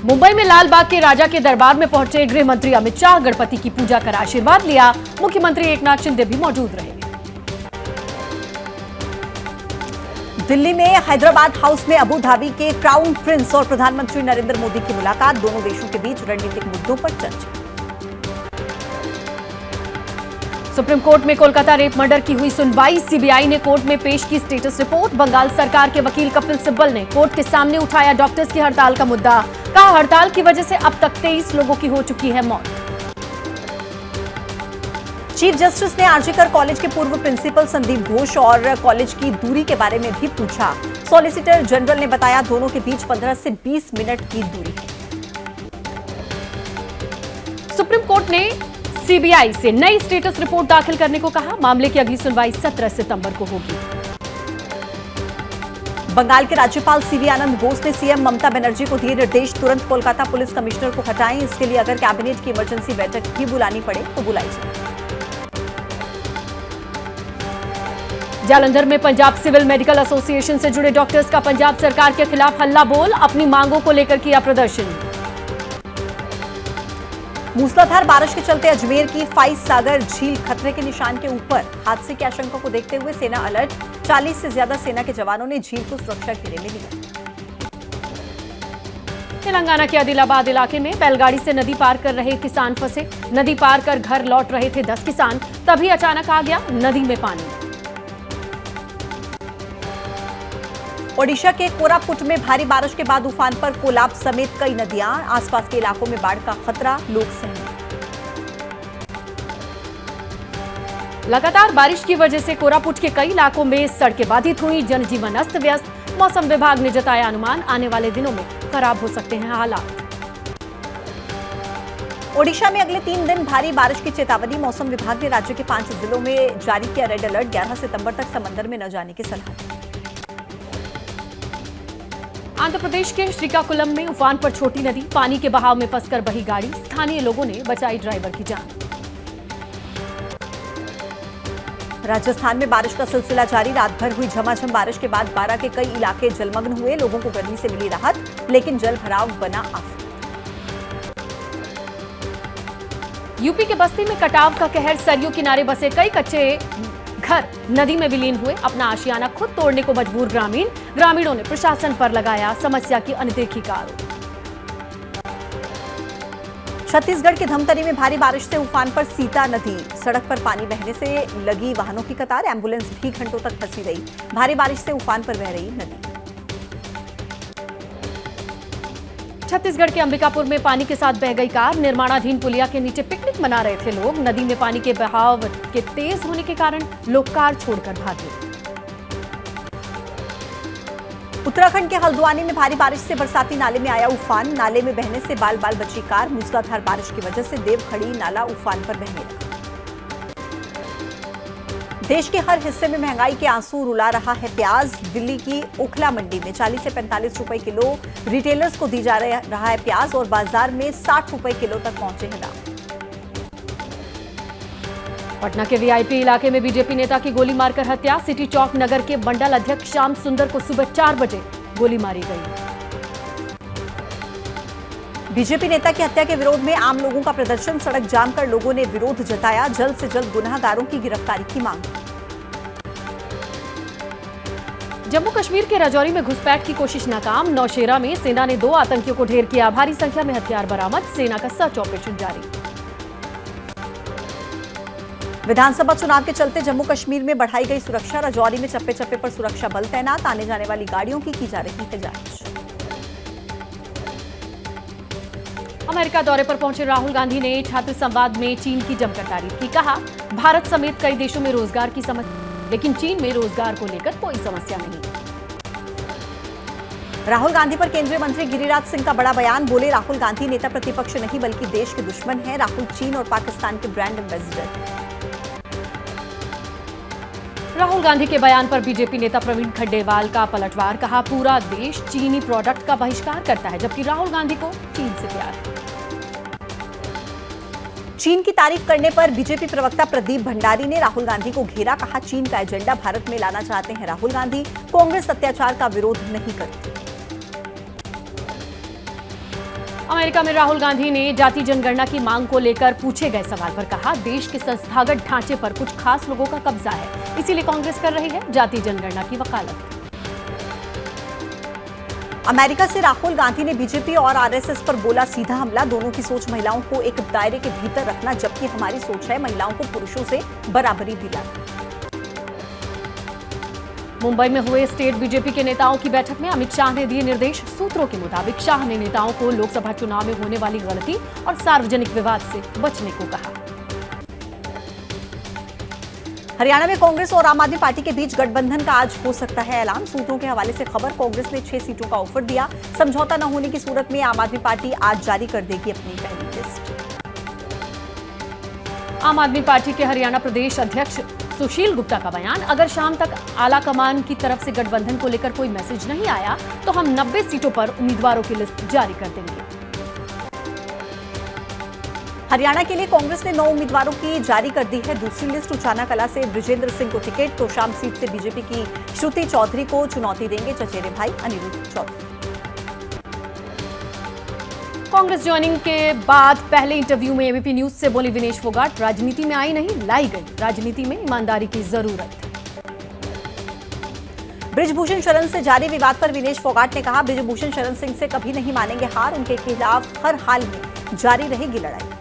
मुंबई में लाल बाग के राजा के दरबार में पहुंचे गृह मंत्री अमित शाह, गणपति की पूजा कर आशीर्वाद लिया। मुख्यमंत्री एकनाथ शिंदे भी मौजूद रहे। दिल्ली में हैदराबाद हाउस में अबू धाबी के क्राउन प्रिंस और प्रधानमंत्री नरेंद्र मोदी की मुलाकात, दोनों देशों के बीच रणनीतिक मुद्दों पर चर्चा। सुप्रीम कोर्ट में कोलकाता रेप मर्डर की हुई सुनवाई, सीबीआई ने कोर्ट में पेश की स्टेटस रिपोर्ट। बंगाल सरकार के वकील कपिल सिब्बल ने कोर्ट के सामने उठाया डॉक्टर्स की हड़ताल का मुद्दा, कहा हड़ताल की वजह से अब तक 23 लोगों की हो चुकी है मौत। चीफ जस्टिस ने आरजीकर कॉलेज के पूर्व प्रिंसिपल संदीप घोष और कॉलेज की दूरी के बारे में भी पूछा। सॉलिसिटर जनरल ने बताया दोनों के बीच 15 से 20 मिनट की दूरी है। सुप्रीम कोर्ट ने सीबीआई से नई स्टेटस रिपोर्ट दाखिल करने को कहा। मामले की अगली सुनवाई 17 सितंबर को होगी। बंगाल के राज्यपाल सीवी आनंद बोस ने सीएम ममता बनर्जी को दिए निर्देश, तुरंत कोलकाता पुलिस कमिश्नर को हटाएं। इसके लिए अगर कैबिनेट की इमरजेंसी बैठक भी बुलानी पड़े तो बुलाई जाए। जालंधर में पंजाब सिविल मेडिकल एसोसिएशन से जुड़े डॉक्टर्स का पंजाब सरकार के खिलाफ हल्ला बोल, अपनी मांगों को लेकर किया प्रदर्शन। मूसलाधार बारिश के चलते अजमेर की फाइज सागर झील खतरे के निशान के ऊपर, हादसे की आशंका को देखते हुए सेना अलर्ट, 40 से ज्यादा सेना के जवानों ने झील को सुरक्षा घेरे में लिया। तेलंगाना के आदिलाबाद इलाके में बैलगाड़ी से नदी पार कर रहे किसान फंसे। नदी पार कर घर लौट रहे थे 10 किसान, तभी अचानक आ गया नदी में पानी। ओडिशा के कोरापुट में भारी बारिश के बाद उफान पर कोलाब समेत कई नदियां, आसपास के इलाकों में बाढ़ का खतरा, लोग सहमे। लगातार बारिश की वजह से कोरापुट के कई इलाकों में सड़कें बाधित हुई, जनजीवन अस्त व्यस्त। मौसम विभाग ने जताया अनुमान, आने वाले दिनों में खराब हो सकते हैं हालात। ओडिशा में अगले 3 दिन भारी बारिश की चेतावनी, मौसम विभाग ने राज्य के 5 जिलों में जारी किया रेड अलर्ट, 11 सितंबर तक समंदर में न जाने की सलाह। आंध्र प्रदेश के श्रीकाकुलम में उफान पर छोटी नदी, पानी के बहाव में फंसकर बही गाड़ी, स्थानीय लोगों ने बचाई ड्राइवर की जान। राजस्थान में बारिश का सिलसिला जारी, रात भर हुई झमाझम बारिश के बाद 12 के कई इलाके जलमग्न हुए, लोगों को गर्मी से मिली राहत, लेकिन जल भराव बना आफत। यूपी के बस्ती में कटाव का कहर, सरयू किनारे बसे कई कच्चे घर नदी में विलीन हुए, अपना आशियाना खुद तोड़ने को मजबूर ग्रामीणों ने प्रशासन पर लगाया समस्या की अनदेखी का आरोप। छत्तीसगढ़ के धमतरी में भारी बारिश से उफान पर सीता नदी, सड़क पर पानी बहने से लगी वाहनों की कतार, एम्बुलेंस भी घंटों तक फंसी रही, भारी बारिश से उफान पर बह रही नदी। छत्तीसगढ़ के अंबिकापुर में पानी के साथ बह गई कार, निर्माणाधीन पुलिया के नीचे पिकनिक मना रहे थे लोग, नदी में पानी के बहाव के तेज होने के कारण लोग कार छोड़कर भागे। उत्तराखंड के हल्द्वानी में भारी बारिश से बरसाती नाले में आया उफान, नाले में बहने से बाल बाल बची कार, मूसलाधार बारिश की वजह से देवखड़ी नाला उफान पर बहने लगा। देश के हर हिस्से में महंगाई के आंसू रुला रहा है प्याज, दिल्ली की ओखला मंडी में 40 से 45 रुपए किलो रिटेलर्स को दी जा रहा है प्याज और बाजार में 60 रुपए किलो तक पहुंचे हैं दाम। पटना के वीआईपी इलाके में बीजेपी नेता की गोली मारकर हत्या, सिटी चौक नगर के मंडल अध्यक्ष श्याम सुंदर को सुबह 4 बजे गोली मारी गई। बीजेपी नेता की हत्या के विरोध में आम लोगों का प्रदर्शन, सड़क जाम कर लोगों ने विरोध जताया, जल्द से जल्द गुनहगारों की गिरफ्तारी की मांग। जम्मू कश्मीर के राजौरी में घुसपैठ की कोशिश नाकाम, नौशेरा में सेना ने 2 आतंकियों को ढेर किया, भारी संख्या में हथियार बरामद, सेना का सर्च ऑपरेशन जारी। विधानसभा चुनाव के चलते जम्मू कश्मीर में बढ़ाई गई सुरक्षा, राजौरी में चप्पे चप्पे पर सुरक्षा बल तैनात, आने जाने वाली गाड़ियों की जा रही है जांच। अमेरिका दौरे पर पहुंचे राहुल गांधी ने छात्र संवाद में चीन की जमकर तारीफ की, कहा भारत समेत कई देशों में रोजगार की समस्या, लेकिन चीन में रोजगार को लेकर कोई समस्या नहीं। राहुल गांधी पर केंद्रीय मंत्री गिरिराज सिंह का बड़ा बयान, बोले राहुल गांधी नेता प्रतिपक्ष नहीं बल्कि देश के दुश्मन हैं, राहुल चीन और पाकिस्तान के ब्रांड एम्बेसडर। राहुल गांधी के बयान पर बीजेपी नेता प्रवीण खड्डेवाल का पलटवार, कहा पूरा देश चीनी प्रोडक्ट का बहिष्कार करता है, जबकि राहुल गांधी को चीन से प्यार है। चीन की तारीफ करने पर बीजेपी प्रवक्ता प्रदीप भंडारी ने राहुल गांधी को घेरा, कहा चीन का एजेंडा भारत में लाना चाहते हैं राहुल गांधी, कांग्रेस अत्याचार का विरोध नहीं करती। अमेरिका में राहुल गांधी ने जाति जनगणना की मांग को लेकर पूछे गए सवाल पर कहा, देश के संस्थागत ढांचे पर कुछ खास लोगों का कब्जा है, इसीलिए कांग्रेस कर रही है जाति जनगणना की वकालत। अमेरिका से राहुल गांधी ने बीजेपी और आरएसएस पर बोला सीधा हमला। दोनों की सोच महिलाओं को एक दायरे के भीतर रखना, जबकि हमारी सोच है महिलाओं को पुरुषों से बराबरी दिलाना। मुंबई में हुए स्टेट बीजेपी के नेताओं की बैठक में अमित शाह ने दिए निर्देश। सूत्रों के मुताबिक शाह ने नेताओं को लोकसभा चुनाव में होने वाली गलती और सार्वजनिक विवाद से बचने को कहा। हरियाणा में कांग्रेस और आम आदमी पार्टी के बीच गठबंधन का आज हो सकता है ऐलान। सूत्रों के हवाले से खबर, कांग्रेस ने 6 सीटों का ऑफर दिया। समझौता न होने की सूरत में आम आदमी पार्टी आज जारी कर देगी अपनी पहली लिस्ट। आम आदमी पार्टी के हरियाणा प्रदेश अध्यक्ष सुशील गुप्ता का बयान, अगर शाम तक आला कमान की तरफ से गठबंधन को लेकर कोई मैसेज नहीं आया तो हम 90 सीटों पर उम्मीदवारों की लिस्ट जारी कर देंगे। हरियाणा के लिए कांग्रेस ने 9 उम्मीदवारों की जारी कर दी है दूसरी लिस्ट। उचाना कला से ब्रिजेंद्र सिंह को टिकट, तोशाम सीट से बीजेपी की श्रुति चौधरी को चुनौती देंगे चचेरे भाई अनिरुद्ध चौधरी। कांग्रेस ज्वाइनिंग के बाद पहले इंटरव्यू में एबीपी न्यूज से बोली विनेश फोगाट, राजनीति में आई नहीं लाई गई, राजनीति में ईमानदारी की जरूरत है। बृजभूषण शरण से जारी विवाद पर विनेश फोगाट ने कहा, बृजभूषण शरण सिंह से कभी नहीं मानेंगे हार, उनके खिलाफ हर हाल में जारी रहेगी लड़ाई।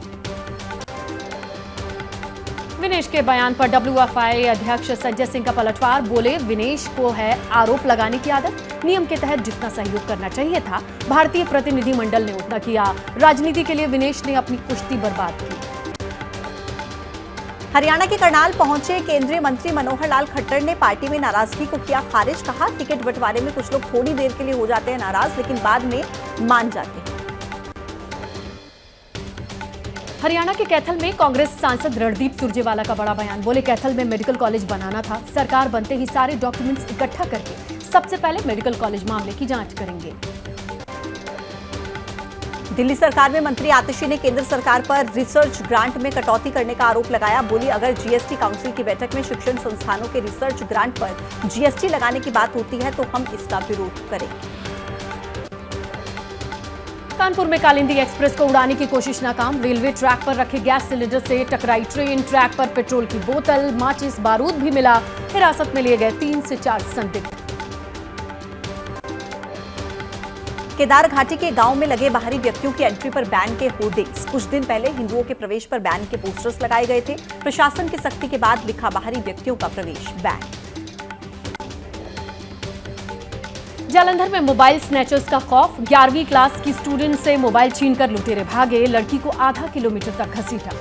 विनेश के बयान पर डब्ल्यूएफआई अध्यक्ष संजय सिंह का पलटवार, बोले विनेश को है आरोप लगाने की आदत, नियम के तहत जितना सहयोग करना चाहिए था भारतीय प्रतिनिधिमंडल ने उतना किया, राजनीति के लिए विनेश ने अपनी कुश्ती बर्बाद की। हरियाणा के करनाल पहुंचे केंद्रीय मंत्री मनोहर लाल खट्टर ने पार्टी में नाराजगी को किया खारिज। कहा, टिकट बंटवारे में कुछ लोग थोड़ी देर के लिए हो जाते हैं नाराज, लेकिन बाद में मान जाते हैं। हरियाणा के कैथल में कांग्रेस सांसद रणदीप सुरजेवाला का बड़ा बयान, बोले कैथल में मेडिकल कॉलेज बनाना था, सरकार बनते ही सारे डॉक्यूमेंट्स इकट्ठा करके सबसे पहले मेडिकल कॉलेज मामले की जांच करेंगे। दिल्ली सरकार में मंत्री आतिशी ने केंद्र सरकार पर रिसर्च ग्रांट में कटौती करने का आरोप लगाया। बोली, अगर जीएसटी काउंसिल की बैठक में शिक्षण संस्थानों के रिसर्च ग्रांट पर जीएसटी लगाने की बात होती है तो हम इसका विरोध करेंगे। कानपुर में कालिंदी एक्सप्रेस को उड़ाने की कोशिश नाकाम, रेलवे ट्रैक पर रखे गैस सिलेंडर से टकराई ट्रेन, ट्रैक पर पेट्रोल की बोतल, माचिस, बारूद भी मिला, हिरासत में लिए गए 3 से 4 संदिग्ध। केदार घाटी के गांव में लगे बाहरी व्यक्तियों की एंट्री पर बैन के होर्डिंग्स। कुछ दिन पहले हिंदुओं के प्रवेश पर बैन के पोस्टर्स लगाए गए थे। प्रशासन की सख्ती के बाद लिखा, बाहरी व्यक्तियों का प्रवेश बैन। जालंधर में मोबाइल स्नैचर्स का खौफ, 11वीं क्लास की स्टूडेंट से मोबाइल छीनकर लुटेरे भागे, लड़की को आधा किलोमीटर तक घसीटा।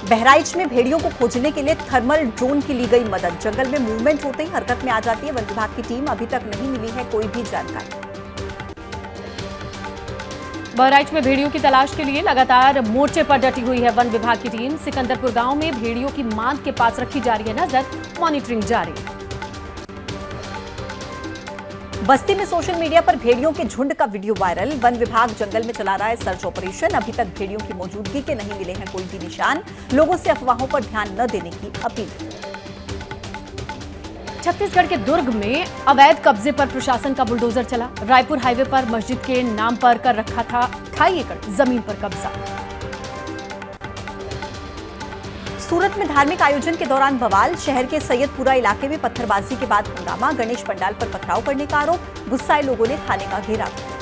बहराइच में भेड़ियों को खोजने के लिए थर्मल ड्रोन की ली गई मदद। जंगल में मूवमेंट होते ही हरकत में आ जाती है वन विभाग की टीम, अभी तक नहीं मिली है कोई भी जानकारी। बहराइच में भेड़ियों की तलाश के लिए लगातार मोर्चे पर डटी हुई है वन विभाग की टीम। सिकंदरपुर गांव में भेड़ियों की मांद के पास रखी जा रही है नजर, मॉनिटरिंग जारी। बस्ती में सोशल मीडिया पर भेड़ियों के झुंड का वीडियो वायरल। वन विभाग जंगल में चला रहा है सर्च ऑपरेशन, अभी तक भेड़ियों की मौजूदगी के नहीं मिले हैं कोई भी निशान। लोगों से अफवाहों पर ध्यान न देने की अपील। छत्तीसगढ़ के दुर्ग में अवैध कब्जे पर प्रशासन का बुलडोजर चला। रायपुर हाईवे पर मस्जिद के नाम पर कर रखा था 2.5 एकड़ जमीन पर कब्जा। सूरत में धार्मिक आयोजन के दौरान बवाल, शहर के सैयदपुरा इलाके में पत्थरबाजी के बाद हंगामा, गणेश पंडाल पर पथराव करने का आरोप, गुस्साए लोगों ने थाने का घेराव किया।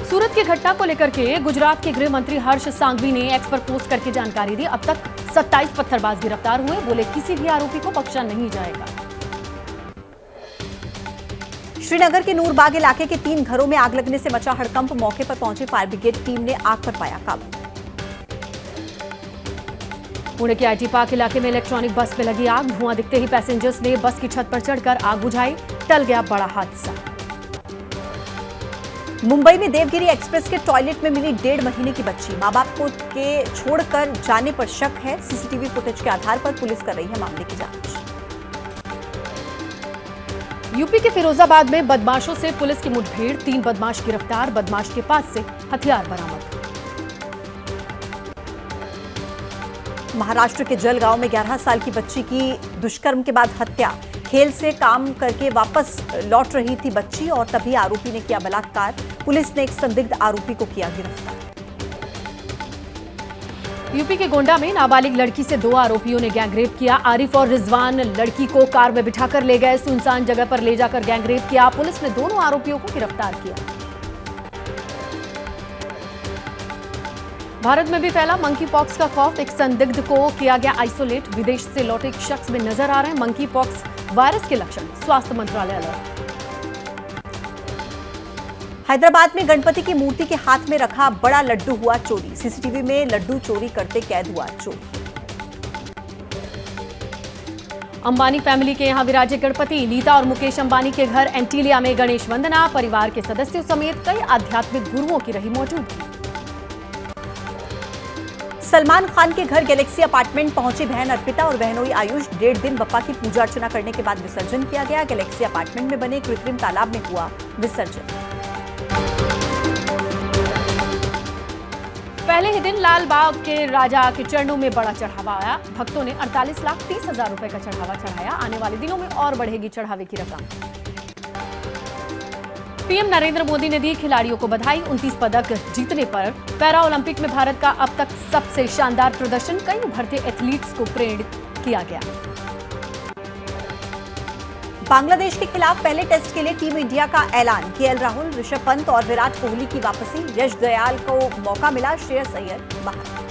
सूरत की घटना को लेकर के गुजरात के गृह मंत्री हर्ष सांघवी ने एक्स पर पोस्ट करके जानकारी दी। अब तक 27 पत्थरबाज गिरफ्तार हुए, बोले किसी भी आरोपी को बख्शा नहीं जाएगा। श्रीनगर के नूरबाग इलाके के 3 घरों में आग लगने से मचा हड़कंप, मौके पर पहुंची फायर ब्रिगेड टीम ने आग पर पाया काबू। पुणे के आईटी पार्क इलाके में इलेक्ट्रॉनिक बस में लगी आग, धुआं दिखते ही पैसेंजर्स ने बस की छत पर चढ़कर आग बुझाई, टल गया बड़ा हादसा। मुंबई में देवगिरी एक्सप्रेस के टॉयलेट में मिली 1.5 महीने की बच्ची, मां बाप को के छोड़कर जाने पर शक है। सीसीटीवी फुटेज के आधार पर पुलिस कर रही है मामले की जांच। यूपी के फिरोजाबाद में बदमाशों से पुलिस की मुठभेड़, 3 बदमाश गिरफ्तार, बदमाश के पास से हथियार बरामद। महाराष्ट्र के जलगांव में 11 साल की बच्ची की दुष्कर्म के बाद हत्या, खेल से काम करके वापस लौट रही थी बच्ची और तभी आरोपी ने किया बलात्कार। पुलिस ने एक संदिग्ध आरोपी को किया गिरफ्तार। यूपी के गोंडा में नाबालिग लड़की से 2 आरोपियों ने गैंगरेप किया। आरिफ और रिजवान लड़की को कार में बिठाकर ले गए, सुनसान जगह पर ले जाकर गैंगरेप किया। पुलिस ने दोनों आरोपियों को गिरफ्तार किया। भारत में भी फैला मंकी पॉक्स का खौफ, एक संदिग्ध को किया गया आइसोलेट। विदेश से लौटे एक शख्स में नजर आ रहे हैं मंकी पॉक्स वायरस के लक्षण, स्वास्थ्य मंत्रालय अलर्ट। हैदराबाद में गणपति की मूर्ति के हाथ में रखा बड़ा लड्डू हुआ चोरी। सीसीटीवी में लड्डू चोरी करते कैद हुआ चोर। अंबानी फैमिली के यहां विराजे गणपति। नीता और मुकेश अंबानी के घर एंटीलिया में गणेश वंदना, परिवार के सदस्यों समेत कई आध्यात्मिक गुरुओं की रही मौजूदगी। सलमान खान के घर गैलेक्सी अपार्टमेंट पहुंची बहन अर्पिता और बहनोई आयुष। 1.5 दिन बप्पा की पूजा अर्चना करने के बाद विसर्जन किया गया। गैलेक्सी अपार्टमेंट में बने कृत्रिम तालाब में हुआ विसर्जन। पहले ही दिन लाल बाग के राजा के चरणों में बड़ा चढ़ावा आया। भक्तों ने 48,30,000 रुपए का चढ़ावा चढ़ाया। आने वाले दिनों में और बढ़ेगी चढ़ावे की रकम। पीएम नरेंद्र मोदी ने दी खिलाड़ियों को बधाई। 29 पदक जीतने पर पैरा ओलंपिक में भारत का अब तक सबसे शानदार प्रदर्शन, कई उभरते एथलीट्स को प्रेरित किया गया। बांग्लादेश के खिलाफ पहले टेस्ट के लिए टीम इंडिया का ऐलान। केएल राहुल, ऋषभ पंत और विराट कोहली की वापसी। यश दयाल को मौका मिला, श्रेयस अय्यर बाहर।